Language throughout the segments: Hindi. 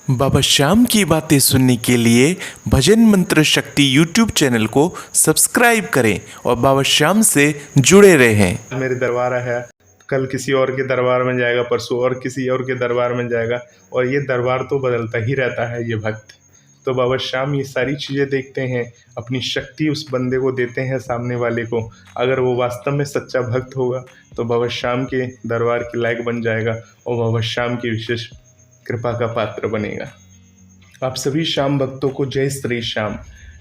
बाबा श्याम की बातें सुनने के लिए भजन मंत्र शक्ति यूट्यूब चैनल को सब्सक्राइब करें और बाबा श्याम से जुड़े रहें। मेरे दरबार है, कल किसी और के दरबार में जाएगा, परसों और किसी और के दरबार में जाएगा, और ये दरबार तो बदलता ही रहता है ये भक्त। तो बाबा श्याम ये सारी चीज़ें देखते हैं, अपनी शक्ति उस बंदे को देते हैं सामने वाले को। अगर वो वास्तव में सच्चा भक्त होगा तो बाबा श्याम के दरबार के लायक बन जाएगा और बाबा श्याम की विशेष कृपा का पात्र बनेगा। आप सभी श्याम भक्तों को जय श्री श्याम।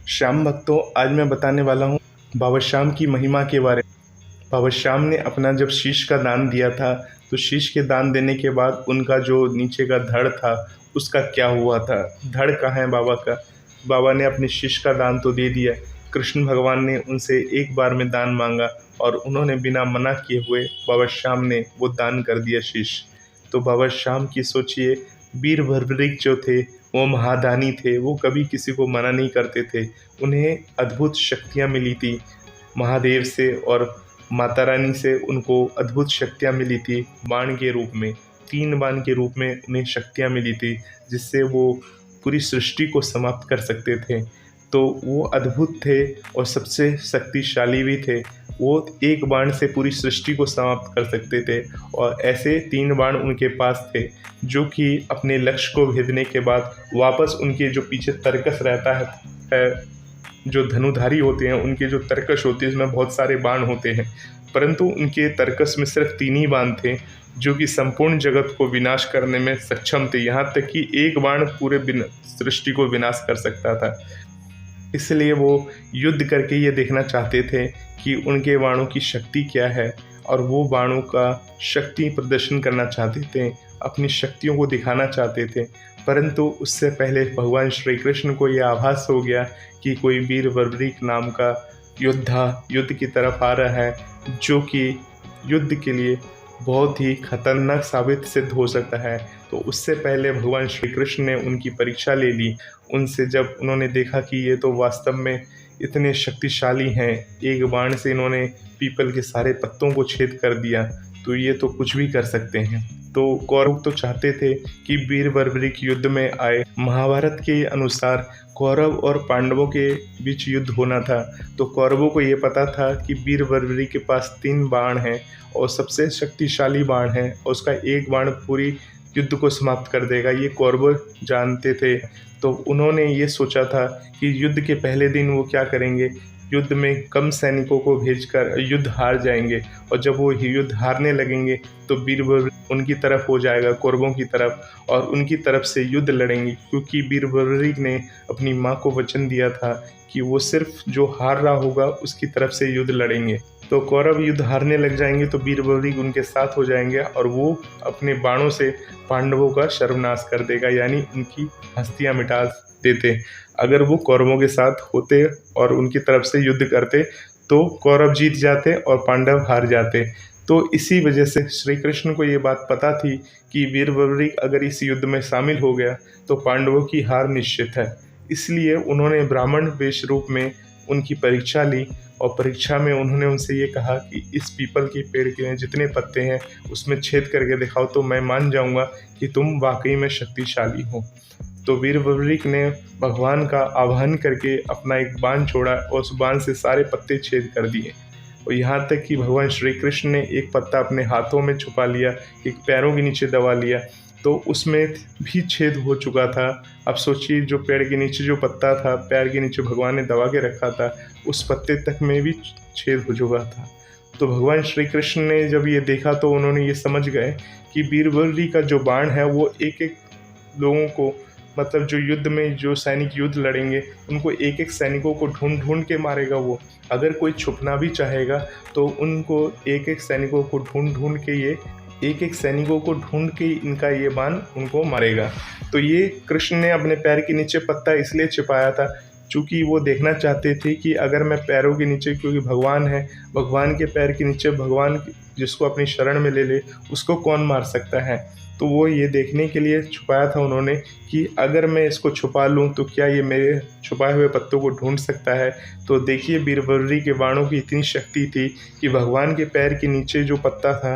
श्याम भक्तों, आज मैं बताने वाला हूँ बाबा श्याम की महिमा के बारे में। बाबा श्याम ने अपना जब शीश का दान दिया था, तो शीश के दान देने के बाद उनका जो नीचे का धड़ था उसका क्या हुआ था। धड़ कहाँ है बाबा का? बाबा ने अपने शीश का दान तो दे दिया, कृष्ण भगवान ने उनसे एक बार में दान मांगा और उन्होंने बिना मना किए हुए बाबा श्याम ने वो दान कर दिया शीश। तो बाबा श्याम की सोचिए, वीर भर्रिक जो थे वो महादानी थे, वो कभी किसी को मना नहीं करते थे। उन्हें अद्भुत शक्तियाँ मिली थी महादेव से, और माता रानी से उनको अद्भुत शक्तियाँ मिली थी। बाण के रूप में, 3 बाण के रूप में उन्हें शक्तियाँ मिली थी, जिससे वो पूरी सृष्टि को समाप्त कर सकते थे। तो वो अद्भुत थे और सबसे शक्तिशाली भी थे। वो एक बाण से पूरी सृष्टि को समाप्त कर सकते थे, और ऐसे 3 बाण उनके पास थे जो कि अपने लक्ष्य को भेदने के बाद वापस उनके जो पीछे तरकस रहता है, जो धनुधारी होते हैं उनके जो तरकश होती है उसमें बहुत सारे बाण होते हैं, परंतु उनके तरकस में सिर्फ 3 ही बाण थे जो कि संपूर्ण जगत को विनाश करने में सक्षम थे। यहाँ तक कि एक बाण पूरे सृष्टि को विनाश कर सकता था। इसलिए वो युद्ध करके ये देखना चाहते थे कि उनके बाणों की शक्ति क्या है, और वो बाणों का शक्ति प्रदर्शन करना चाहते थे, अपनी शक्तियों को दिखाना चाहते थे। परंतु उससे पहले भगवान श्री कृष्ण को यह आभास हो गया कि कोई वीर भर्रिक नाम का योद्धा युद्ध की तरफ आ रहा है, जो कि युद्ध के लिए बहुत ही खतरनाक साबित सिद्ध हो सकता है। तो उससे पहले भगवान श्री कृष्ण ने उनकी परीक्षा ले ली। उनसे जब उन्होंने देखा कि ये तो वास्तव में इतने शक्तिशाली हैं, एक बाण से इन्होंने पीपल के सारे पत्तों को छेद कर दिया, तो ये तो कुछ भी कर सकते हैं। तो कौरव तो चाहते थे कि वीर भर्रिक युद्ध में आए। महाभारत के अनुसार कौरव और पांडवों के बीच युद्ध होना था। तो कौरवों को ये पता था कि वीर भर्रिक के पास 3 बाण हैं और सबसे शक्तिशाली बाण है, और उसका एक बाण पूरी युद्ध को समाप्त कर देगा, ये कौरव जानते थे। तो उन्होंने ये सोचा था कि युद्ध के पहले दिन वो क्या करेंगे, युद्ध में कम सैनिकों को भेजकर युद्ध हार जाएंगे, और जब वो युद्ध हारने लगेंगे तो वीर उनकी तरफ हो जाएगा, कौरवों की तरफ, और उनकी तरफ से युद्ध लड़ेंगे। क्योंकि वीर भर्रिक ने अपनी माँ को वचन दिया था कि वो सिर्फ जो हार रहा होगा उसकी तरफ से युद्ध लड़ेंगे। तो कौरव युद्ध हारने लग जाएंगे तो वीर भर्रिक उनके साथ हो जाएंगे, और वो अपने बाणों से पांडवों का सर्वनाश कर देगा, यानी उनकी हस्तियाँ मिटा देते। अगर वो कौरवों के साथ होते और उनकी तरफ से युद्ध करते तो कौरव जीत जाते और पांडव हार जाते। तो इसी वजह से श्री कृष्ण को ये बात पता थी कि वीर भर्रिक अगर इस युद्ध में शामिल हो गया तो पांडवों की हार निश्चित है। इसलिए उन्होंने ब्राह्मण वेश रूप में उनकी परीक्षा ली, और परीक्षा में उन्होंने उनसे ये कहा कि इस पीपल के पेड़ के जितने पत्ते हैं उसमें छेद करके दिखाओ, तो मैं मान जाऊंगा कि तुम वाकई में शक्तिशाली हो। तो वीर भर्रिक ने भगवान का आह्वान करके अपना एक बाण छोड़ा और उस बाण से सारे पत्ते छेद कर दिए, और यहाँ तक कि भगवान श्री कृष्ण ने एक पत्ता अपने हाथों में छुपा लिया, एक पैरों के नीचे दबा लिया, तो उसमें भी छेद हो चुका था। अब सोचिए, जो पेड़ के नीचे जो पत्ता था, पैर के नीचे भगवान ने दबा के रखा था, उस पत्ते तक में भी छेद हो चुका था। तो भगवान श्री कृष्ण ने जब ये देखा तो उन्होंने ये समझ गए कि वीर भर्रिक का जो बाण है वो एक एक लोगों को, मतलब जो युद्ध में जो सैनिक युद्ध लड़ेंगे उनको एक एक सैनिकों को ढूंढ ढूंढ के मारेगा वो। अगर कोई छुपना भी चाहेगा तो उनको एक एक सैनिकों को ढूंढ ढूंढ के ये एक एक सैनिकों को ढूंढ के इनका ये बाण उनको मारेगा। तो ये कृष्ण ने अपने पैर के नीचे पत्ता इसलिए छिपाया था चूँकि वो देखना चाहते थे कि अगर मैं पैरों के नीचे, क्योंकि भगवान है, भगवान के पैर के नीचे भगवान जिसको अपनी शरण में ले ले उसको कौन मार सकता है। तो वो ये देखने के लिए छुपाया था उन्होंने कि अगर मैं इसको छुपा लूँ तो क्या ये मेरे छुपाए हुए पत्तों को ढूंढ सकता है। तो देखिए, वीर भर्रिक के बाणों की इतनी शक्ति थी कि भगवान के पैर के नीचे जो पत्ता था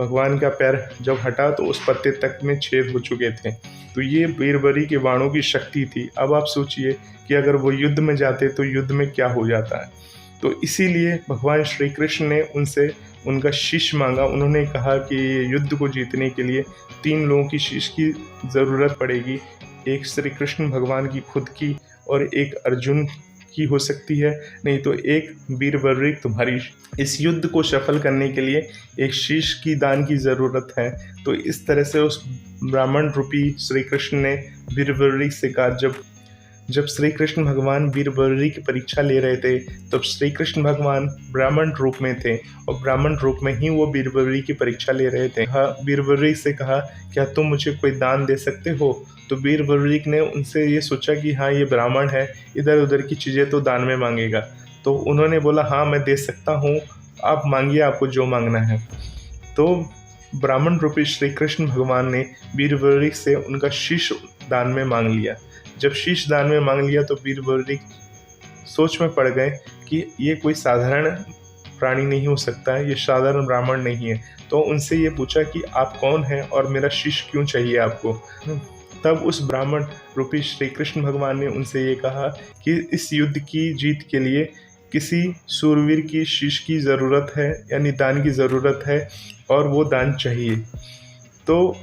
भगवान का पैर जब हटा तो उस पत्ते तक में छेद हो चुके थे। तो ये बीरबली के बाणों की शक्ति थी। अब आप सोचिए कि अगर वो युद्ध में जाते तो युद्ध में क्या हो जाता है। तो इसीलिए भगवान श्री कृष्ण ने उनसे उनका शीश मांगा। उन्होंने कहा कि युद्ध को जीतने के लिए 3 लोगों की शीश की ज़रूरत पड़ेगी। एक श्री कृष्ण भगवान की खुद की और एक अर्जुन की हो सकती है, नहीं तो एक बीरबल तुम्हारी। इस युद्ध को सफल करने के लिए एक शीश की दान की ज़रूरत है। तो इस तरह से उस ब्राह्मण रूपी श्री कृष्ण ने बीरबल से कहा। जब श्री कृष्ण भगवान बीरबल की परीक्षा ले रहे थे तब श्री कृष्ण भगवान ब्राह्मण रूप में थे और ब्राह्मण रूप में ही वो बीरबल की परीक्षा ले रहे थे। हाँ, बीरबल से कहा क्या तुम मुझे कोई दान दे सकते हो। तो बीरबल ने उनसे ये सोचा कि हाँ, ये ब्राह्मण है, इधर उधर की चीज़ें तो दान में मांगेगा। तो उन्होंने बोला हाँ, मैं दे सकता हूँ, आप मांगिए, आपको जो मांगना है। तो ब्राह्मण रूपी श्री कृष्ण भगवान ने बीरबल से उनका शीश दान में मांग लिया। जब शीश दान में मांग लिया तो बीरबल सोच में पड़ गए कि ये कोई साधारण प्राणी नहीं हो सकता है, ये साधारण ब्राह्मण नहीं है। तो उनसे ये पूछा कि आप कौन हैं और मेरा शीश क्यों चाहिए आपको। तब उस ब्राह्मण रूपी श्री कृष्ण भगवान ने उनसे ये कहा कि इस युद्ध की जीत के लिए किसी सूरवीर की शीश की ज़रूरत है, यानी दान की ज़रूरत है, और वो दान चाहिए। तो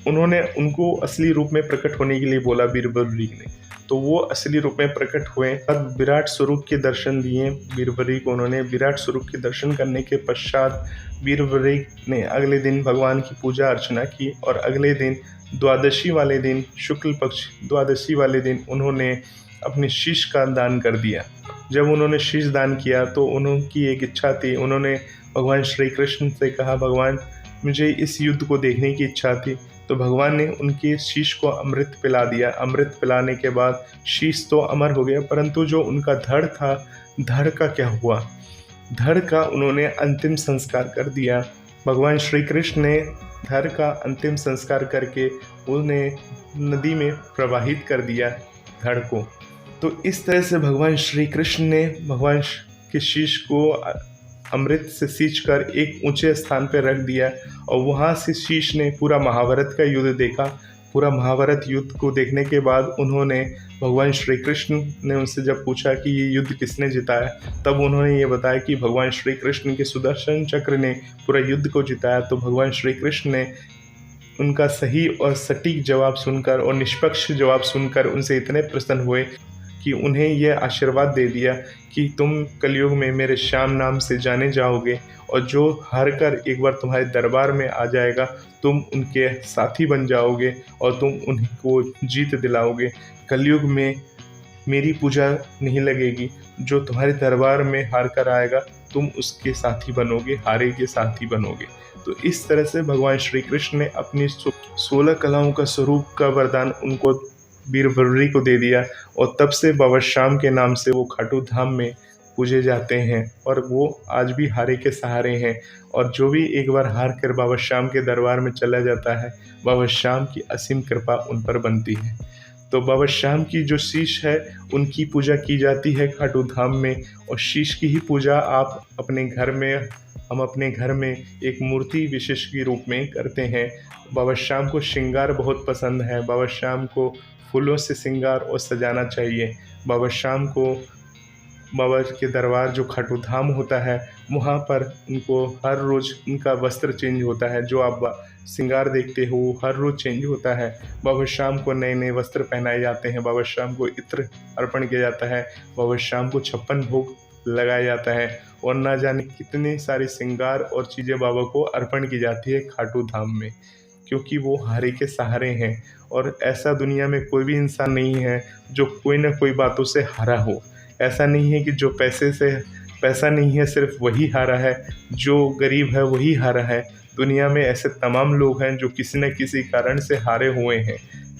उन्होंने उनको असली रूप में प्रकट होने के लिए बोला बीरबल ने। तो वो असली रूप में प्रकट हुए। अब विराट स्वरूप के दर्शन दिए बीरबल को। उन्होंने विराट स्वरूप के दर्शन करने के पश्चात बीरबल ने अगले दिन भगवान की पूजा अर्चना की और अगले दिन द्वादशी वाले दिन, शुक्ल पक्ष द्वादशी वाले दिन उन्होंने अपने शीश का दान कर दिया। जब उन्होंने शीश दान किया तो उनकी एक इच्छा थी। उन्होंने भगवान श्री कृष्ण से कहा, भगवान मुझे इस युद्ध को देखने की इच्छा थी। तो भगवान ने उनके शीश को अमृत पिला दिया। अमृत पिलाने के बाद शीश तो अमर हो गया, परंतु जो उनका धड़ था, धड़ का क्या हुआ। धड़ का उन्होंने अंतिम संस्कार कर दिया। भगवान श्री कृष्ण ने धड़ का अंतिम संस्कार करके उन्हें नदी में प्रवाहित कर दिया धड़ को। तो इस तरह से भगवान श्री कृष्ण ने भगवान के शीश को अमृत से सींचकर एक ऊंचे स्थान पर रख दिया और वहाँ से शीश ने पूरा महाभारत का युद्ध देखा। पूरा महाभारत युद्ध को देखने के बाद उन्होंने भगवान श्री कृष्ण ने उनसे जब पूछा कि ये युद्ध किसने जिताया, तब उन्होंने ये बताया कि भगवान श्री कृष्ण के सुदर्शन चक्र ने पूरा युद्ध को जिताया। तो भगवान श्री कृष्ण ने उनका सही और सटीक जवाब सुनकर और निष्पक्ष जवाब सुनकर उनसे इतने प्रसन्न हुए कि उन्हें यह आशीर्वाद दे दिया कि तुम कलयुग में मेरे श्याम नाम से जाने जाओगे और जो हार कर एक बार तुम्हारे दरबार में आ जाएगा तुम उनके साथी बन जाओगे और तुम उनको जीत दिलाओगे। कलयुग में मेरी पूजा नहीं लगेगी, जो तुम्हारे दरबार में हार कर आएगा तुम उसके साथी बनोगे, हारे के साथी बनोगे। तो इस तरह से भगवान श्री कृष्ण ने अपनी 16 कलाओं का स्वरूप का वरदान उनको बीरबल को दे दिया और तब से बाबा श्याम के नाम से वो खाटू धाम में पूजे जाते हैं और वो आज भी हारे के सहारे हैं। और जो भी एक बार हार कर बाबा श्याम के दरबार में चला जाता है, बाबा श्याम की असीम कृपा उन पर बनती है। तो बाबा श्याम की जो शीश है उनकी पूजा की जाती है खाटू धाम में, और शीश की ही पूजा आप अपने घर में, हम अपने घर में एक मूर्ति विशेष के रूप में करते हैं। बाबा श्याम को श्रृंगार बहुत पसंद है। बाबा श्याम को फूलों से श्रृंगार और सजाना चाहिए। बाबा श्याम को बाबा के दरबार जो खाटू धाम होता है वहाँ पर उनको हर रोज़ उनका वस्त्र चेंज होता है। जो आप श्रृंगार देखते हो वो हर रोज़ चेंज होता है। बाबा श्याम को नए नए वस्त्र पहनाए जाते हैं। बाबा श्याम को इत्र अर्पण किया जाता है। बाबा श्याम को 56 भोग लगाया जाता है और ना जाने कितनी सारी श्रृंगार और चीज़ें बाबा को अर्पण की जाती है खाटू धाम में, क्योंकि वो हारे के सहारे हैं। और ऐसा दुनिया में कोई भी इंसान नहीं है जो कोई ना कोई बातों से हारा हो। ऐसा नहीं है कि जो पैसा नहीं है सिर्फ वही हारा है, जो गरीब है वही हारा है। दुनिया में ऐसे तमाम लोग हैं जो किसी न किसी कारण से हारे हुए हैं,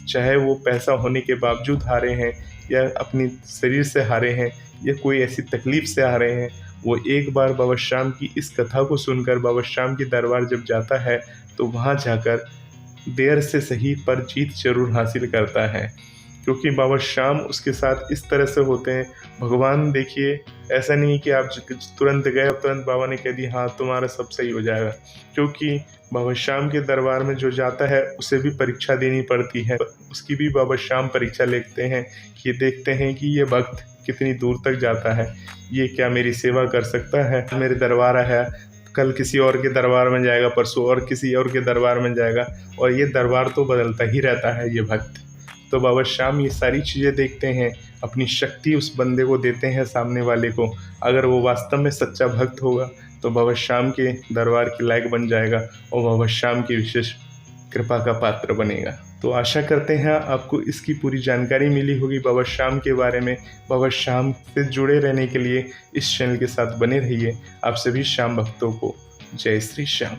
चाहे वो पैसा होने के बावजूद हारे हैं या अपनी शरीर से हारे हैं या कोई ऐसी तकलीफ़ से हारे हैं। वो एक बार बाबा श्याम की इस कथा को सुनकर बाबा श्याम के दरबार जब जाता है तो वहाँ जाकर देर से सही पर जीत जरूर हासिल करता है। क्योंकि बाबा श्याम उसके साथ इस तरह से होते हैं। भगवान देखिए, ऐसा नहीं कि आप तुरंत गए और तुरंत बाबा ने कह दिया हाँ तुम्हारा सब सही हो जाएगा, क्योंकि बाबा श्याम के दरबार में जो जाता है उसे भी परीक्षा देनी पड़ती है। उसकी भी बाबा श्याम परीक्षा लेते हैं कि देखते हैं कि ये भक्त कितनी दूर तक जाता है, ये क्या मेरी सेवा कर सकता है, मेरे दरबार आया, कल किसी और के दरबार में जाएगा, परसों और किसी और के दरबार में जाएगा, और ये दरबार तो बदलता ही रहता है ये भक्त। तो बाबा श्याम ये सारी चीज़ें देखते हैं, अपनी शक्ति उस बंदे को देते हैं सामने वाले को। अगर वो वास्तव में सच्चा भक्त होगा तो बाबा श्याम के दरबार के लायक बन जाएगा और बाबा श्याम की विशेष कृपा का पात्र बनेगा। तो आशा करते हैं आपको इसकी पूरी जानकारी मिली होगी बाबा श्याम के बारे में। बाबा श्याम से जुड़े रहने के लिए इस चैनल के साथ बने रहिए। आप सभी श्याम भक्तों को जय श्री श्याम।